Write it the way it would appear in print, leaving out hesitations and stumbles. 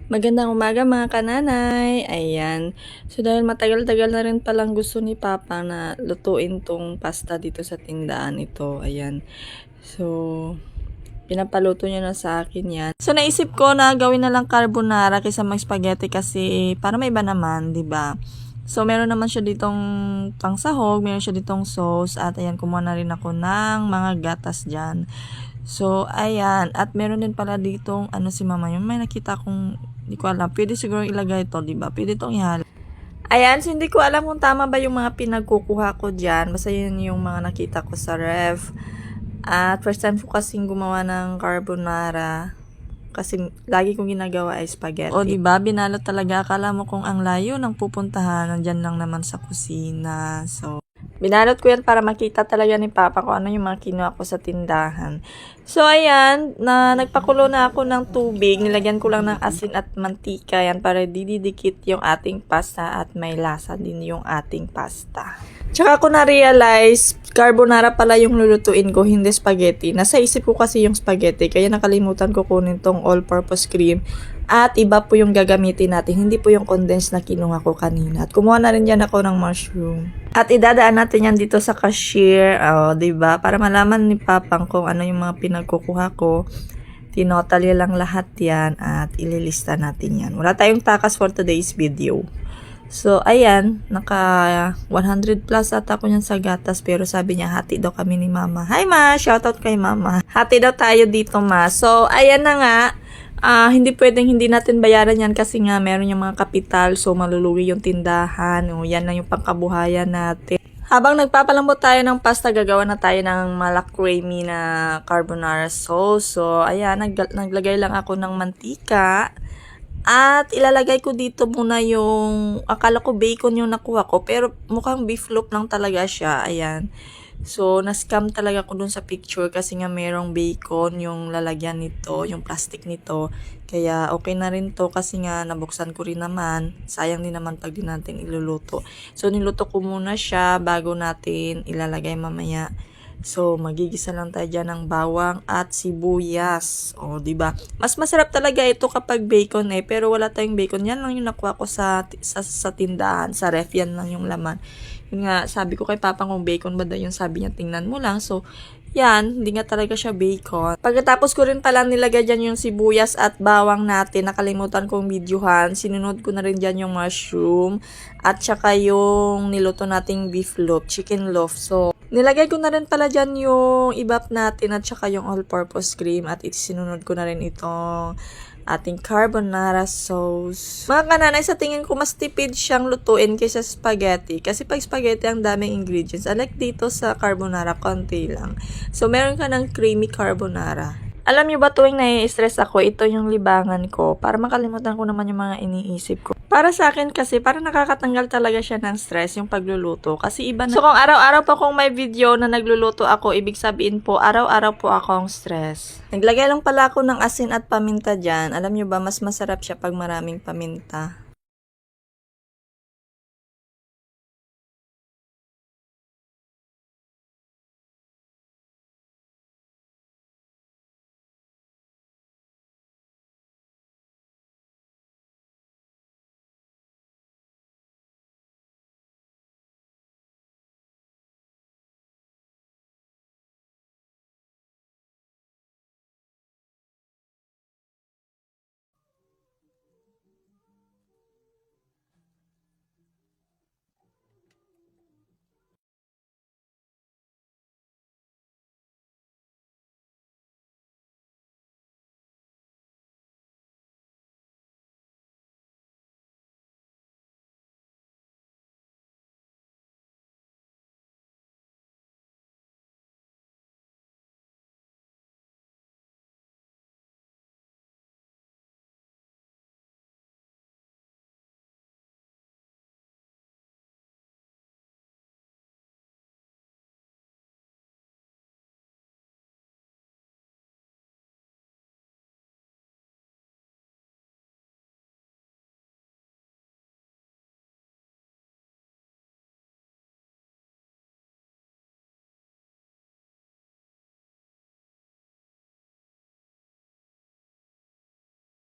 Magandang umaga mga kananay. Ayan. So dahil matagal-tagal na rin palang gusto ni Papa na lutuin tong pasta dito sa tindahan ito. Ayan. So pinapaluto niya na sa akin yan. So naisip ko na gawin na lang carbonara kaysa mag spaghetti kasi para may iba naman, 'di ba? So meron naman siya ditong pangsahog, meron siya ditong sauce at ayan kumuha na rin ako ng mga gatas diyan. So, ayan. At meron din pala ditong, si mama yung may nakita kong, hindi ko alam. Pwede siguro ilagay ito, diba? Pwede itong ihalo. Ayan, so hindi ko alam kung tama ba yung mga pinagkukuha ko dyan. Basta yun yung mga nakita ko sa ref. At first time ko kasing gumawa ng carbonara. Kasi lagi kong ginagawa ay spaghetti. O diba, binalot talaga. Akala mo kung ang layo ng pupuntahan, nandyan lang naman sa kusina. So, binalot ko yan para makita talaga ni Papa kung ano yung mga kinuha ko sa tindahan. So, ayan, nagpakulo na ako ng tubig. Nilagyan ko lang ng asin at mantika yan para dididikit yung ating pasta at may lasa din yung ating pasta. Tsaka ako na-realize, carbonara pala yung lulutuin ko, hindi spaghetti. Nasa isip ko kasi yung spaghetti, kaya nakalimutan ko kunin tong all-purpose cream. At iba po yung gagamitin natin, hindi po yung condensed na kinuha ko kanina. At kumuha na rin dyan ako ng mushroom. At idadaan natin yan dito sa cashier, diba? Para malaman ni Papang kung ano yung mga pinagkukuha ko. Tinotally lang lahat yan at ililista natin yan. Wala tayong takas for today's video. So, ayan, naka 100 plus ata ko niyan sa gatas, pero sabi niya, hati daw kami ni Mama. Hi, Ma! Shoutout kay Mama. Hati daw tayo dito, Ma. So, ayan na nga. Hindi pwedeng hindi natin bayaran yan kasi nga meron yung mga kapital, so malulugi yung tindahan. O, yan lang yung pangkabuhayan natin. Habang nagpapalambot tayo ng pasta, gagawa na tayo ng creamy na carbonara sauce. So, ayan, naglagay lang ako ng mantika. At ilalagay ko dito muna yung, akala ko bacon yung nakuha ko, pero mukhang beef loaf lang talaga siya. Ayan. So, na-scam talaga ko dun sa picture kasi nga merong bacon yung lalagyan nito, yung plastic nito. Kaya okay na rin to kasi nga nabuksan ko rin naman. Sayang din naman pag di natin iluluto. So, niluto ko muna siya bago natin ilalagay mamaya. So, magigisa lang tayo dyan ng bawang at sibuyas. O, diba? Mas masarap talaga ito kapag bacon pero wala tayong bacon. Yan lang yung nakuha ko sa tindahan. Sa ref, yan lang yung laman. Yun nga, sabi ko kay Papa kung bacon ba daw yung sabi niya, tingnan mo lang. So, yan, hindi nga talaga siya bacon. Pagkatapos ko rin pala nilagay dyan yung sibuyas at bawang natin. Nakalimutan kong videohan. Sinunod ko na rin dyan yung mushroom. At saka yung niluto nating beef loaf, chicken loaf. So, nilagay ko na rin pala dyan yung ibap natin at saka yung all-purpose cream. At sinunod ko na rin itong ating carbonara sauce. Mga kananay, sa tingin ko mas tipid siyang lutuin kaysa spaghetti. Kasi pag spaghetti ang daming ingredients. Unlike dito sa carbonara, konti lang. So, meron ka ng creamy carbonara. Alam niyo ba tuwing nai-stress ako, ito yung libangan ko para makalimutan ko naman yung mga iniisip ko. Para sa akin kasi, para nakakatanggal talaga siya ng stress yung pagluluto. Kasi iba na. So kung araw-araw pa kung may video na nagluluto ako, ibig sabihin po, araw-araw po akong stress. Naglagay lang pala ako ng asin at paminta dyan. Alam niyo ba, mas masarap siya pag maraming paminta.